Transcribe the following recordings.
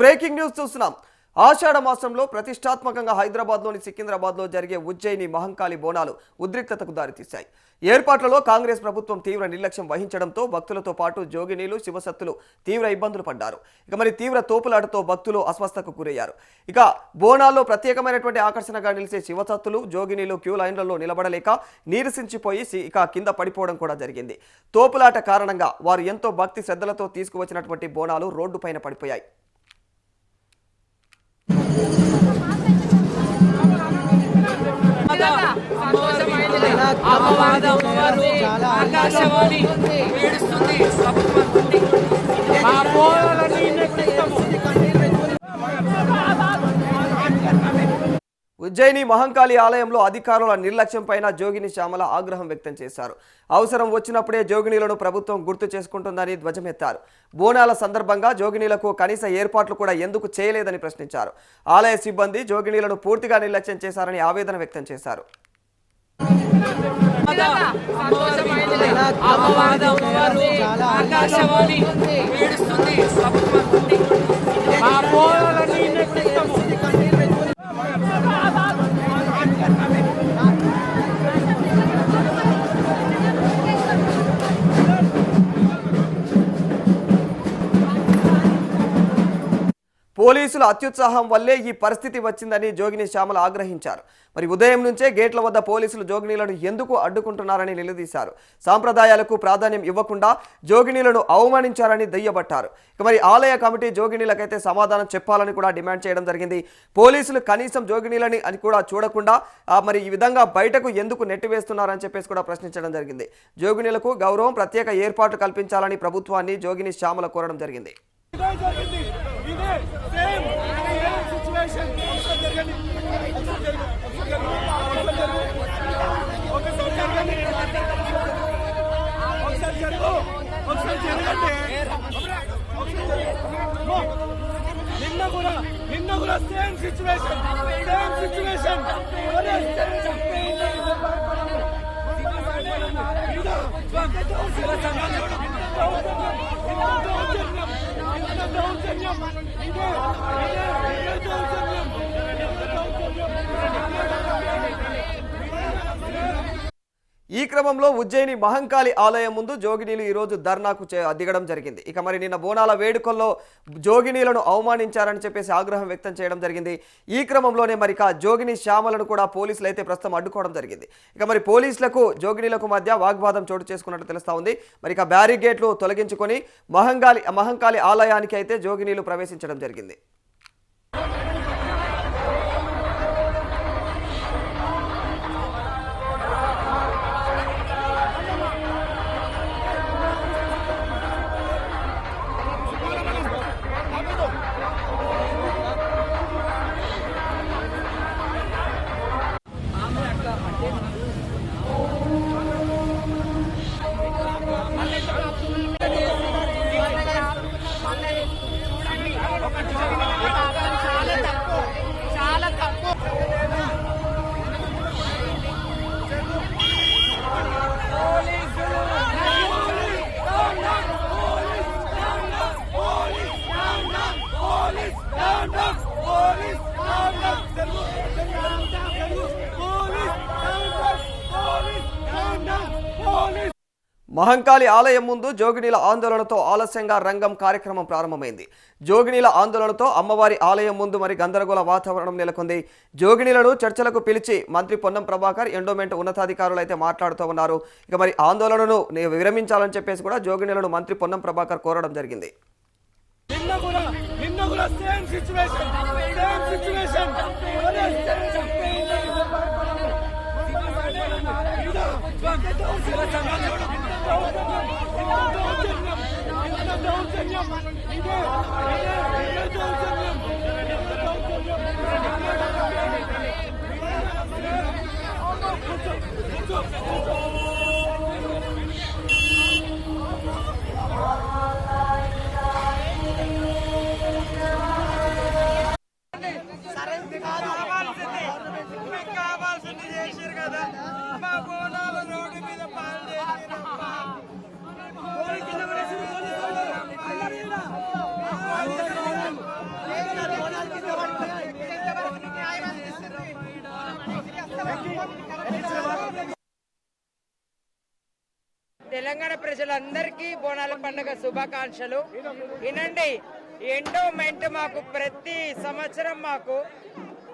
Breaking news చూస్తున్నాం. ఆషాఢ మాసంలో ప్రతిష్టాత్మకంగా హైదరాబాద్లోని సికింద్రాబాద్లో జరిగే ఉజ్జయిని మహంకాళి బోనాలు ఉద్రిక్తతకు దారితీశాయి. ఏర్పాట్లలో కాంగ్రెస్ ప్రభుత్వం తీవ్ర నిర్లక్ష్యం వహించడంతో భక్తులతో పాటు జోగినీలు శివసత్తులు తీవ్ర ఇబ్బందులు పడ్డారు. తీవ్ర తోపులాటతో భక్తులు అస్వస్థతకు గురయ్యారు. బోనాల్లో ప్రత్యేకమైనటువంటి ఆకర్షణగా నిలిచే శివసత్తులు జోగినీలు క్యూ లైన్లలో నిలబడలేక నీరసించిపోయి కింద పడిపోవడం కూడా జరిగింది. తోపులాట కారణంగా వారు ఎంతో భక్తి శ్రద్ధలతో తీసుకువచ్చినటువంటి బోనాలు రోడ్డుపైన పడిపోయాయి. ఉజ్జయిని మహంకాళి ఆలయంలో అధికారుల నిర్లక్ష్యం పైన జోగిని శ్యామల ఆగ్రహం వ్యక్తం చేశారు. అవసరం వచ్చినప్పుడే జోగినీలను ప్రభుత్వం గుర్తు చేసుకుంటుందని ధ్వజమెత్తారు. బోనాల సందర్భంగా జోగినీలకు కనీస ఏర్పాట్లు కూడా ఎందుకు చేయలేదని ప్రశ్నించారు. ఆలయ సిబ్బంది జోగినీలను పూర్తిగా నిర్లక్ష్యం చేశారని ఆవేదన వ్యక్తం చేశారు. పోలీసుల అత్యుత్సాహం వల్లే ఈ పరిస్థితి వచ్చిందని జోగిని శ్యామల ఆగ్రహించారు. ఉదయం నుంచే గేట్ల వద్ద పోలీసులు జోగినీలను ఎందుకు అడ్డుకుంటున్నారని నిలదీశారు. సాంప్రదాయాలకు ప్రాధాన్యం ఇవ్వకుండా జోగినీలను అవమానించారని దుయ్యబట్టారు. ఆలయ కమిటీ జోగినీలకైతే సమాధానం చెప్పాలని కూడా డిమాండ్ చేయడం జరిగింది. పోలీసులు కనీసం జోగినీలని అని కూడా చూడకుండా ఈ విధంగా బయటకు ఎందుకు నెట్టివేస్తున్నారని చెప్పేసి కూడా ప్రశ్నించడం జరిగింది. జోగినీలకు గౌరవం ప్రత్యేక ఏర్పాట్లు కల్పించాలని ప్రభుత్వాన్ని జోగిని శ్యామల కోరడం జరిగింది. నిన్న కూడా సేమ్ సిచ్యువేషన్ ఈ క్రమంలో ఉజ్జయిని మహంకాళి ఆలయం ముందు జోగినీలు ఈ రోజు ధర్నాకు దిగడం జరిగింది. నిన్న బోనాల వేడుకల్లో జోగినీలను అవమానించారని చెప్పేసి ఆగ్రహం వ్యక్తం చేయడం జరిగింది. ఈ క్రమంలోనే జోగిని శ్యామలను కూడా పోలీసులు అయితే ప్రస్తుతం అడ్డుకోవడం జరిగింది. పోలీసులకు జోగినీలకు మధ్య వాగ్వాదం చోటు చేసుకున్నట్టు తెలుస్తా ఉంది. బ్యారిగేట్లు తొలగించుకొని మహంకాళి ఆలయానికి అయితే జోగినీలు ప్రవేశించడం జరిగింది. మహంకాళి ఆలయం ముందు జోగినీల ఆందోళనతో ఆలస్యంగా రంగం కార్యక్రమం ప్రారంభమైంది. జోగినీల ఆందోళనతో అమ్మవారి ఆలయం ముందు గందరగోళ వాతావరణం నెలకొంది. జోగినీలను చర్చలకు పిలిచి మంత్రి పొన్నం ప్రభాకర్ ఎండోమెంట్ ఉన్నతాధికారులు అయితే మాట్లాడుతూ ఉన్నారు. ఆందోళనను విరమించాలని చెప్పేసి కూడా జోగినీలను మంత్రి పొన్నం ప్రభాకర్ కోరడం జరిగింది. తెలంగాణ ప్రజలందరికీ బోనాల పండుగ శుభాకాంక్షలు. వినండి, ఎండోమెంట్ మాకు ప్రతి సంవత్సరం మాకు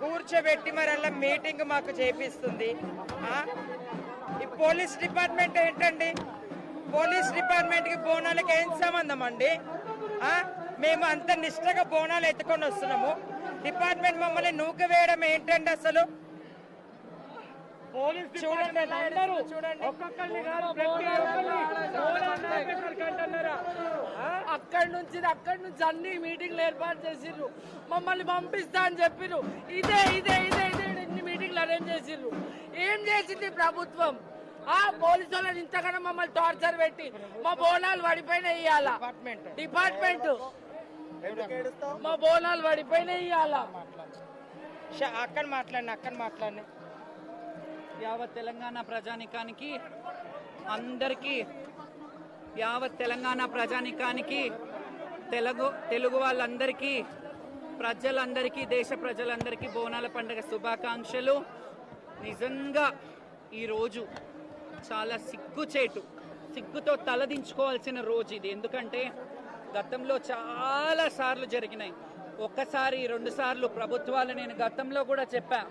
కూర్చోబెట్టి మరల్లా మీటింగ్ మాకు చేపిస్తుంది. ఈ పోలీస్ డిపార్ట్మెంట్ ఏంటండి? పోలీస్ డిపార్ట్మెంట్ కి బోనాలకి ఏం సంబంధం అండి? మేము అంత నిష్ఠగా బోనాలు ఎత్తుకొని వస్తున్నాము, డిపార్ట్మెంట్ మమ్మల్ని నూక వేయడం ఏంటండి అసలు? చూడండి, అక్కడి నుంచి అన్ని మీటింగ్లు ఏర్పాటు చేసిర్రు, మమ్మల్ని పంపిస్తా అని చెప్పిర్రు. ఇదే ఇదే ఇదే ఇదే ఇన్ని మీటింగ్లు అరేంజ్ చేసిర్రు. ఏం చేసింది ప్రభుత్వం? పోలీసు వాళ్ళని ఇంతకన్నా మమ్మల్ని టార్చర్ పెట్టి మా బోనాలు పడిపోయినా ఇయ్యాల డిపార్ట్మెంట్, మా బోనాలు పడిపోయినా ఇయ్యాల. అక్కడ మాట్లాడి యావత్ తెలంగాణ ప్రజానికానికి అందరికీ, యావత్ తెలంగాణ ప్రజానికానికి, తెలుగు వాళ్ళందరికీ, ప్రజలందరికీ, దేశ ప్రజలందరికీ బోనాల పండుగ శుభాకాంక్షలు. నిజంగా ఈరోజు చాలా సిగ్గుతో తలదించుకోవాల్సిన రోజు ఇది. ఎందుకంటే గతంలో చాలా సార్లు జరిగినాయి, ఒక్కసారి 2 సార్లు ప్రభుత్వాలు, నేను గతంలో కూడా చెప్పా,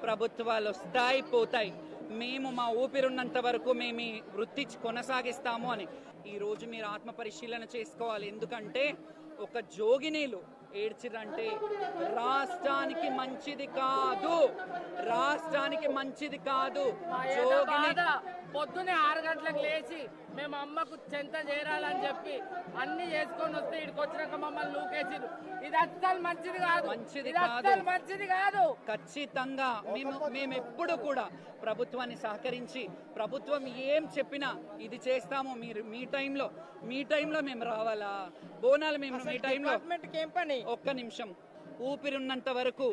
ప్రభుత్వాలు వస్తాయి పోతాయి, మేము మా ఊపిరున్నంత వరకు మేము ఈ వృత్తి కొనసాగిస్తాము అని. ఈరోజు మీరు ఆత్మ పరిశీలన చేసుకోవాలి. ఎందుకంటే ఒక జోగినీలు ఏడ్చిరంటే రాష్ట్రానికి మంచిది కాదు, రాష్ట్రానికి మంచిది కాదు. పొద్దునే 6 గంటలకు లేచి మేము అమ్మకు చెంత చేరాలని చెప్పి అన్ని చేసుకొని వస్తే ఇక్కడికి వచ్చినాక మమ్మల్ని నూకేసిరు. ఇది అస్సలు మంచిది కాదు, మంచిది కాదు. ఖచ్చితంగా మేము ఎప్పుడు కూడా ప్రభుత్వాన్ని సహకరించి, ప్రభుత్వం ఏం చెప్పినా ఇది చేస్తాము, మీరు మీ టైంలో మేము రావాలా బోనాలు, మేము మీ టైంలో. ఒక్క నిమిషం, ఊపిరున్నంత వరకు,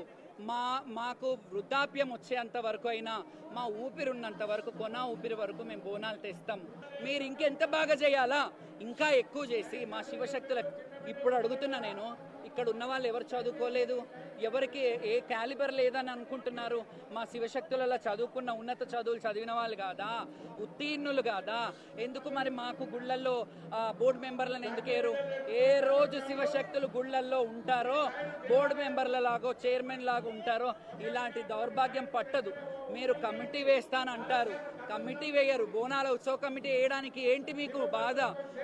మాకు వృద్ధాప్యం వచ్చేంత వరకు అయినా, మా ఊపిరున్నంత వరకు, ఊపిరి వరకు మేము బోనాలు తెస్తాం. మీరు ఇంకెంత బాగా చేయాలా, ఇంకా ఎక్కువ చేసి మా శివశక్తుల, ఇప్పుడు అడుగుతున్నా నేను, ఇక్కడ ఉన్న వాళ్ళు ఎవరు చదువుకోలేదు, ఎవరికి ఏ క్యాలిబర్ లేదని అనుకుంటున్నారు? మా శివశక్తులలో చదువుకున్న, ఉన్నత చదువులు చదివిన వాళ్ళు కాదా, ఉత్తీర్ణులు కాదా? ఎందుకు మరి మాకు గుళ్ళల్లో బోర్డు మెంబర్లను ఎందుకేరు? ఏ రోజు శివశక్తులు గుళ్ళల్లో ఉంటారో, బోర్డు మెంబర్ల లాగో చైర్మన్ లాగా ఉంటారో, ఇలాంటి దౌర్భాగ్యం పట్టదు. మీరు కమిటీ వేస్తానంటారు, కమిటీ వేయరు. బోనాల ఉత్సవ కమిటీ వేయడానికి ఏంటి మీకు బాధ?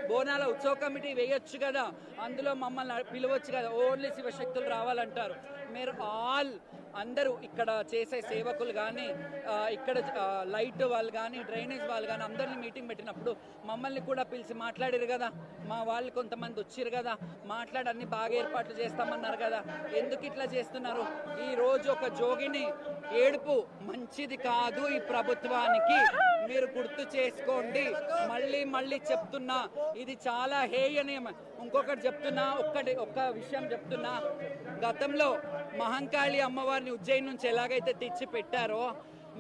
బోనాల ఉత్సవ కమిటీ వేయొచ్చు కదా, అందులో మమ్మల్ని పిలవచ్చు కదా, ఓన్లీ శివశక్తులు రావాలంటారు. మీరు అందరూ ఇక్కడ చేసే సేవకులు కానీ, ఇక్కడ లైట్ వాళ్ళు కానీ, డ్రైనేజ్ వాళ్ళు కానీ, అందరినీ మీటింగ్ పెట్టినప్పుడు మమ్మల్ని కూడా పిలిచి మాట్లాడారు కదా, మా వాళ్ళు కొంతమంది వచ్చిర్రు కదా, మాట్లాడి అన్ని బాగా ఏర్పాట్లు చేస్తామన్నారు కదా, ఎందుకు ఇట్లా చేస్తున్నారు? ఈ రోజు ఒక జోగిని ఏడుపు మంచిది కాదు ఈ ప్రభుత్వానికి, మీరు గుర్తు చేసుకోండి. మళ్ళీ చెప్తున్నా, ఇది చాలా హేయనీయం. ఇంకొకటి చెప్తున్నా, ఒక్క విషయం చెప్తున్నా, గతంలో మహంకాళి అమ్మవారిని ఉజ్జయిని నుంచి ఎలాగైతే తెచ్చి పెట్టారో,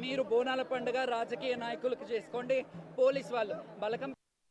మీరు బోనాల పండుగ రాజకీయ నాయకులకు చేసుకోండి, పోలీస్ వాళ్ళు బలకం